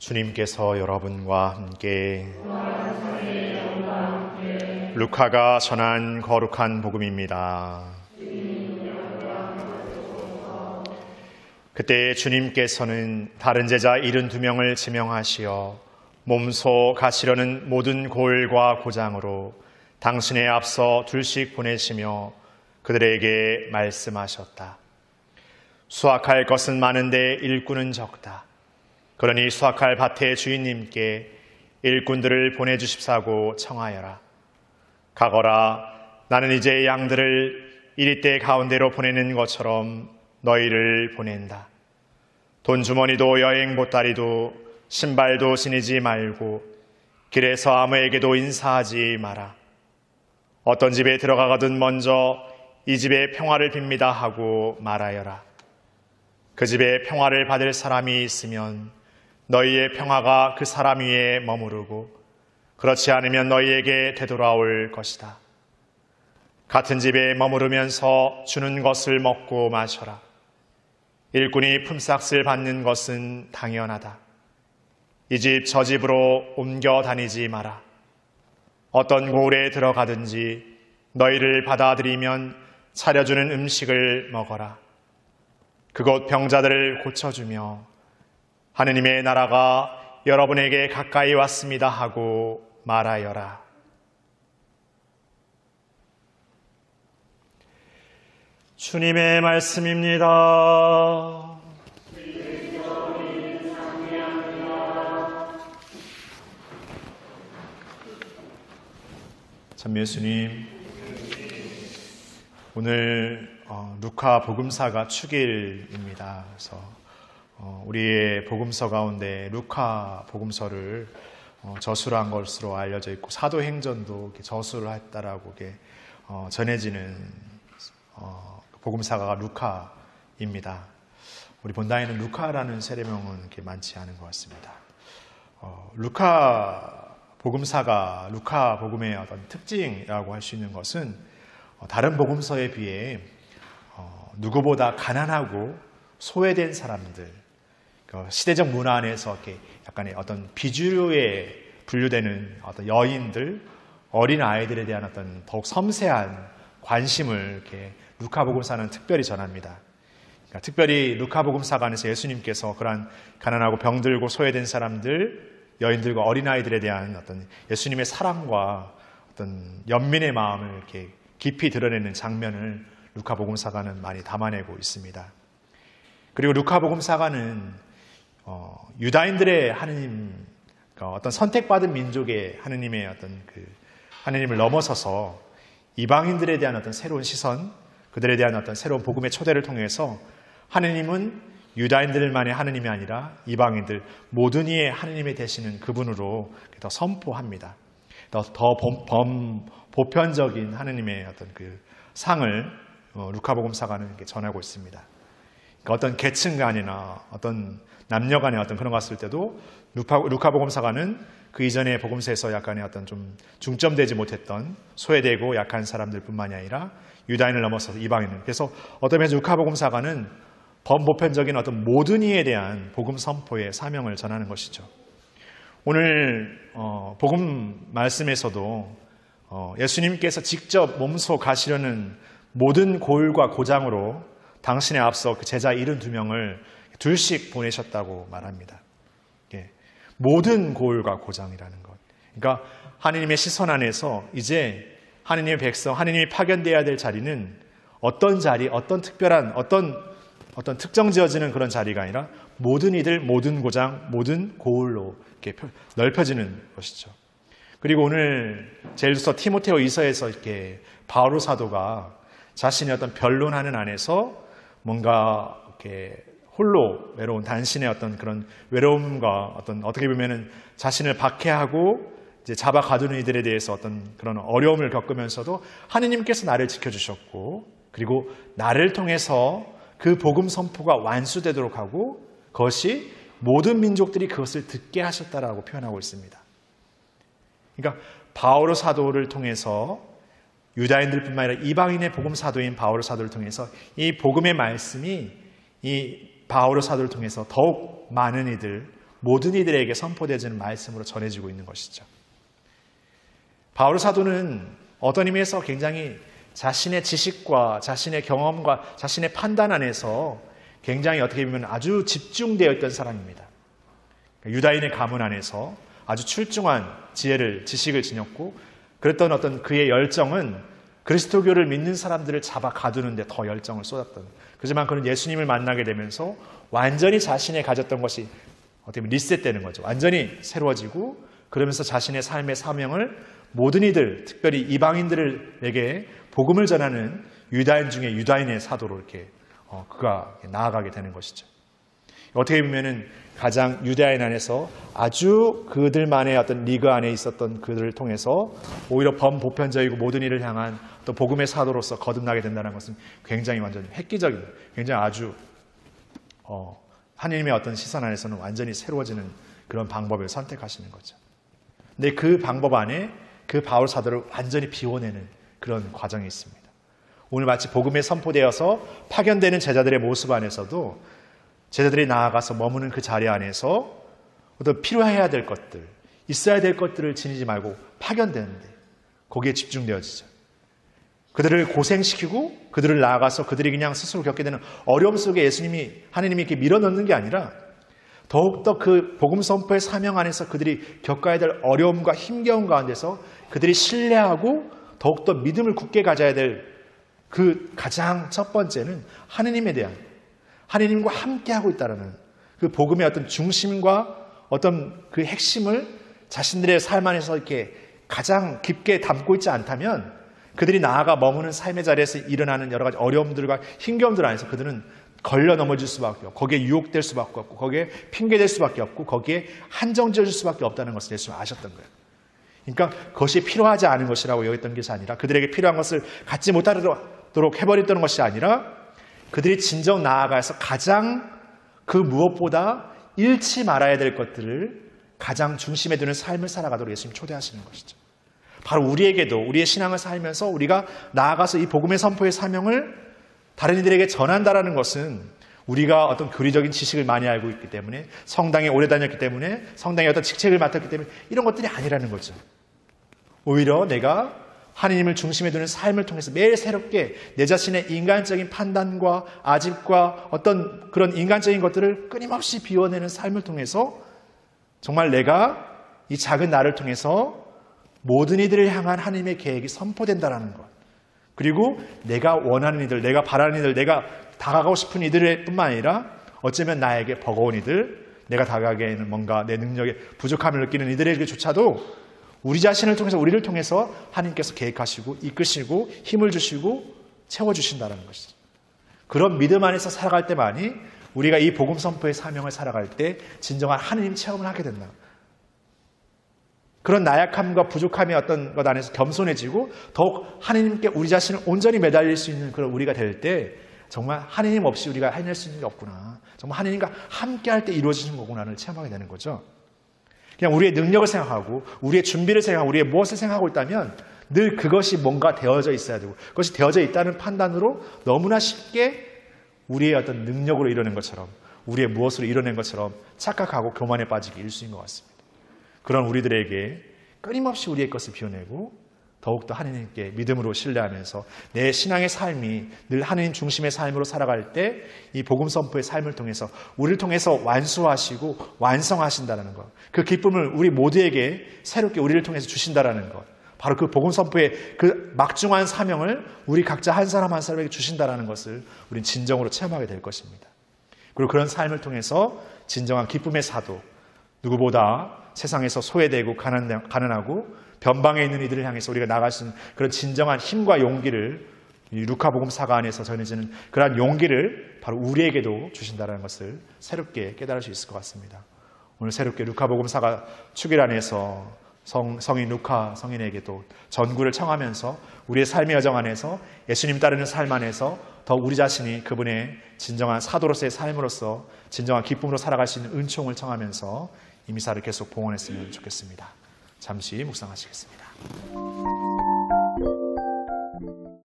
주님께서 여러분과 함께 루카가 전한 거룩한 복음입니다. 그때 주님께서는 다른 제자 72명을 지명하시어 몸소 가시려는 모든 고을과 고장으로 당신의 앞서 둘씩 보내시며 그들에게 말씀하셨다. 수확할 것은 많은데 일꾼은 적다. 그러니 수확할 밭의 주인님께 일꾼들을 보내주십사고 청하여라. 가거라. 나는 이제 양들을 이리떼 가운데로 보내는 것처럼 너희를 보낸다. 돈주머니도 여행 보따리도 신발도 지니지 말고 길에서 아무에게도 인사하지 마라. 어떤 집에 들어가거든 먼저 이 집에 평화를 빕니다 하고 말하여라. 그 집에 평화를 받을 사람이 있으면 너희의 평화가 그 사람 위에 머무르고 그렇지 않으면 너희에게 되돌아올 것이다. 같은 집에 머무르면서 주는 것을 먹고 마셔라. 일꾼이 품삯을 받는 것은 당연하다. 이 집 저 집으로 옮겨 다니지 마라. 어떤 고을에 들어가든지 너희를 받아들이면 차려주는 음식을 먹어라. 그곳 병자들을 고쳐주며 하느님의 나라가 여러분에게 가까이 왔습니다 하고 말하여라. 주님의 말씀입니다. 참 예수님, 오늘 루카 복음사가 축일입니다. 그래서 우리의 복음서 가운데 루카 복음서를 저술한 것으로 알려져 있고 사도행전도 이렇게 저술을 했다라고 전해지는 복음사가 루카입니다. 우리 본당에는 루카라는 세례명은 이렇게 많지 않은 것 같습니다. 루카 복음사가 루카 복음의 어떤 특징이라고 할 수 있는 것은 다른 복음서에 비해 누구보다 가난하고 소외된 사람들, 시대적 문화 안에서 이렇게 약간의 어떤 비주류에 분류되는 어떤 여인들, 어린 아이들에 대한 어떤 더욱 섬세한 관심을 이렇게 루카복음사는 특별히 전합니다. 그러니까 특별히 루카복음사가 안에서 예수님께서 그러한 가난하고 병들고 소외된 사람들, 여인들과 어린 아이들에 대한 어떤 예수님의 사랑과 어떤 연민의 마음을 이렇게 깊이 드러내는 장면을 루카복음사가는 많이 담아내고 있습니다. 그리고 루카복음사가는 유다인들의 하느님, 어떤 선택받은 민족의 하느님의 어떤 하느님을 넘어서서 이방인들에 대한 어떤 새로운 시선, 그들에 대한 어떤 새로운 복음의 초대를 통해서 하느님은 유다인들만의 하느님이 아니라 이방인들 모든 이의 하느님이 되시는 그분으로 더 선포합니다. 더 보편적인 하느님의 어떤 상을 루카복음사가는 전하고 있습니다. 그러니까 어떤 계층 간이나 어떤 남녀 간의 어떤 그런 거 봤을 때도 루카복음사가는 그 이전의 복음서에서 약간의 어떤 좀 중점되지 못했던 소외되고 약한 사람들뿐만이 아니라 유다인을 넘어서서 이방인을, 그래서 어떤 면에서 루카복음사가는 범보편적인 어떤 모든 이에 대한 복음 선포의 사명을 전하는 것이죠. 오늘 복음 말씀에서도 예수님께서 직접 몸소 가시려는 모든 고을과 고장으로 당신의 앞서 그 제자 72명을 둘씩 보내셨다고 말합니다. 모든 고을과 고장이라는 것. 그러니까 하느님의 시선 안에서 이제 하느님의 백성, 하느님이 파견되어야 될 자리는 어떤 자리, 어떤 특별한, 어떤 특정 지어지는 그런 자리가 아니라 모든 이들, 모든 고장, 모든 고을로 이렇게 넓혀지는 것이죠. 그리고 오늘 제일서 티모테오 2서에서 이렇게 바오로 사도가 자신의 어떤 변론하는 안에서 뭔가 이렇게 홀로 외로운 단신의 어떤 그런 외로움과 어떻게 보면은 자신을 박해하고 이제 잡아 가두는 이들에 대해서 어떤 그런 어려움을 겪으면서도 하느님께서 나를 지켜주셨고 그리고 나를 통해서 그 복음 선포가 완수되도록 하고 그것이 모든 민족들이 그것을 듣게 하셨다라고 표현하고 있습니다. 그러니까 바오로 사도를 통해서 유다인들뿐만 아니라 이방인의 복음 사도인 바오로 사도를 통해서 이 복음의 말씀이 이 바오로 사도를 통해서 더욱 많은 이들, 모든 이들에게 선포되어지는 말씀으로 전해지고 있는 것이죠. 바울 사도는 어떤 의미에서 굉장히 자신의 지식과 자신의 경험과 자신의 판단 안에서 굉장히 어떻게 보면 아주 집중되어 있던 사람입니다. 유다인의 가문 안에서 아주 출중한 지식을 지녔고, 그랬던 어떤 그의 열정은 그리스도교를 믿는 사람들을 잡아 가두는 데 더 열정을 쏟았던. 그렇지만 그는 예수님을 만나게 되면서 완전히 자신이 가졌던 것이 어떻게 보면 리셋되는 거죠. 완전히 새로워지고, 그러면서 자신의 삶의 사명을 모든 이들, 특별히 이방인들에게 복음을 전하는 유다인 중에 유다인의 사도로 이렇게 그가 나아가게 되는 것이죠. 어떻게 보면은 가장 유다인 안에서 아주 그들만의 어떤 리그 안에 있었던 그들을 통해서 오히려 범보편적이고 모든 이를 향한 또 복음의 사도로서 거듭나게 된다는 것은 굉장히 완전히 획기적인, 굉장히 아주 하나님의 어떤 시선 안에서는 완전히 새로워지는 그런 방법을 선택하시는 거죠. 근데 그 방법 안에 그 바울 사도를 완전히 비워내는 그런 과정이 있습니다. 오늘 마치 복음에 선포되어서 파견되는 제자들의 모습 안에서도 제자들이 나아가서 머무는 그 자리 안에서 어떤 필요해야 될 것들, 있어야 될 것들을 지니지 말고 파견되는데 거기에 집중되어지죠. 그들을 고생시키고 그들을 나아가서 그들이 그냥 스스로 겪게 되는 어려움 속에 하나님이 이렇게 밀어넣는 게 아니라 더욱더 그 복음 선포의 사명 안에서 그들이 겪어야 될 어려움과 힘겨움 가운데서 그들이 신뢰하고 더욱더 믿음을 굳게 가져야 될 그 가장 첫 번째는 하느님에 대한, 하느님과 함께하고 있다는 그 복음의 어떤 중심과 어떤 그 핵심을 자신들의 삶 안에서 이렇게 가장 깊게 담고 있지 않다면 그들이 나아가 머무는 삶의 자리에서 일어나는 여러 가지 어려움들과 힘겨움들 안에서 그들은 걸려 넘어질 수밖에 없고, 거기에 유혹될 수밖에 없고, 거기에 핑계될 수밖에 없고, 거기에 한정지어질 수밖에 없다는 것을 예수님은 아셨던 거예요. 그러니까 그것이 필요하지 않은 것이라고 여겼던 것이 아니라, 그들에게 필요한 것을 갖지 못하도록 해버렸던 것이 아니라, 그들이 진정 나아가서 가장 그 무엇보다 잃지 말아야 될 것들을 가장 중심에 두는 삶을 살아가도록 예수님이 초대하시는 것이죠. 바로 우리에게도 우리의 신앙을 살면서 우리가 나아가서 이 복음의 선포의 사명을 다른 이들에게 전한다라는 것은 우리가 어떤 교리적인 지식을 많이 알고 있기 때문에, 성당에 오래 다녔기 때문에, 성당에 어떤 직책을 맡았기 때문에 이런 것들이 아니라는 거죠. 오히려 내가 하나님을 중심에 두는 삶을 통해서 매일 새롭게 내 자신의 인간적인 판단과 아집과 어떤 그런 인간적인 것들을 끊임없이 비워내는 삶을 통해서 정말 내가 이 작은 나를 통해서 모든 이들을 향한 하나님의 계획이 선포된다는 것. 그리고 내가 원하는 이들, 내가 바라는 이들, 내가 다가가고 싶은 이들 뿐만 아니라 어쩌면 나에게 버거운 이들, 내가 다가가기에는 뭔가 내 능력에 부족함을 느끼는 이들에게조차도 우리 자신을 통해서, 우리를 통해서 하나님께서 계획하시고 이끄시고 힘을 주시고 채워주신다는 것이죠. 그런 믿음 안에서 살아갈 때만이 우리가 이 복음 선포의 사명을 살아갈 때 진정한 하나님 체험을 하게 된다. 그런 나약함과 부족함의 어떤 것 안에서 겸손해지고 더욱 하나님께 우리 자신을 온전히 매달릴 수 있는 그런 우리가 될 때 정말 하나님 없이 우리가 해낼 수 있는 게 없구나. 정말 하나님과 함께할 때 이루어지는 거구나를 체험하게 되는 거죠. 그냥 우리의 능력을 생각하고 우리의 준비를 생각하고 우리의 무엇을 생각하고 있다면 늘 그것이 뭔가 되어져 있어야 되고 그것이 되어져 있다는 판단으로 너무나 쉽게 우리의 어떤 능력으로 이뤄낸 것처럼, 우리의 무엇으로 이뤄낸 것처럼 착각하고 교만에 빠지기 일수인 것 같습니다. 그런 우리들에게 끊임없이 우리의 것을 비워내고 더욱더 하나님께 믿음으로 신뢰하면서 내 신앙의 삶이 늘 하나님 중심의 삶으로 살아갈 때 이 복음 선포의 삶을 통해서 우리를 통해서 완수하시고 완성하신다는 것, 그 기쁨을 우리 모두에게 새롭게 우리를 통해서 주신다는 것, 바로 그 복음 선포의 그 막중한 사명을 우리 각자 한 사람 한 사람에게 주신다는 것을 우리는 진정으로 체험하게 될 것입니다. 그리고 그런 삶을 통해서 진정한 기쁨의 사도, 누구보다 세상에서 소외되고 가난하고 변방에 있는 이들을 향해서 우리가 나갈 수 있는 그런 진정한 힘과 용기를 이 루카복음 사가 안에서 전해지는 그러한 용기를 바로 우리에게도 주신다는 것을 새롭게 깨달을 수 있을 것 같습니다. 오늘 새롭게 루카복음 사가 축일 안에서 성인 루카 성인에게도 전구를 청하면서 우리의 삶의 여정 안에서 예수님 따르는 삶 안에서 더 우리 자신이 그분의 진정한 사도로서의 삶으로서 진정한 기쁨으로 살아갈 수 있는 은총을 청하면서 이 미사를 계속 봉헌했으면 좋겠습니다. 잠시 묵상하시겠습니다.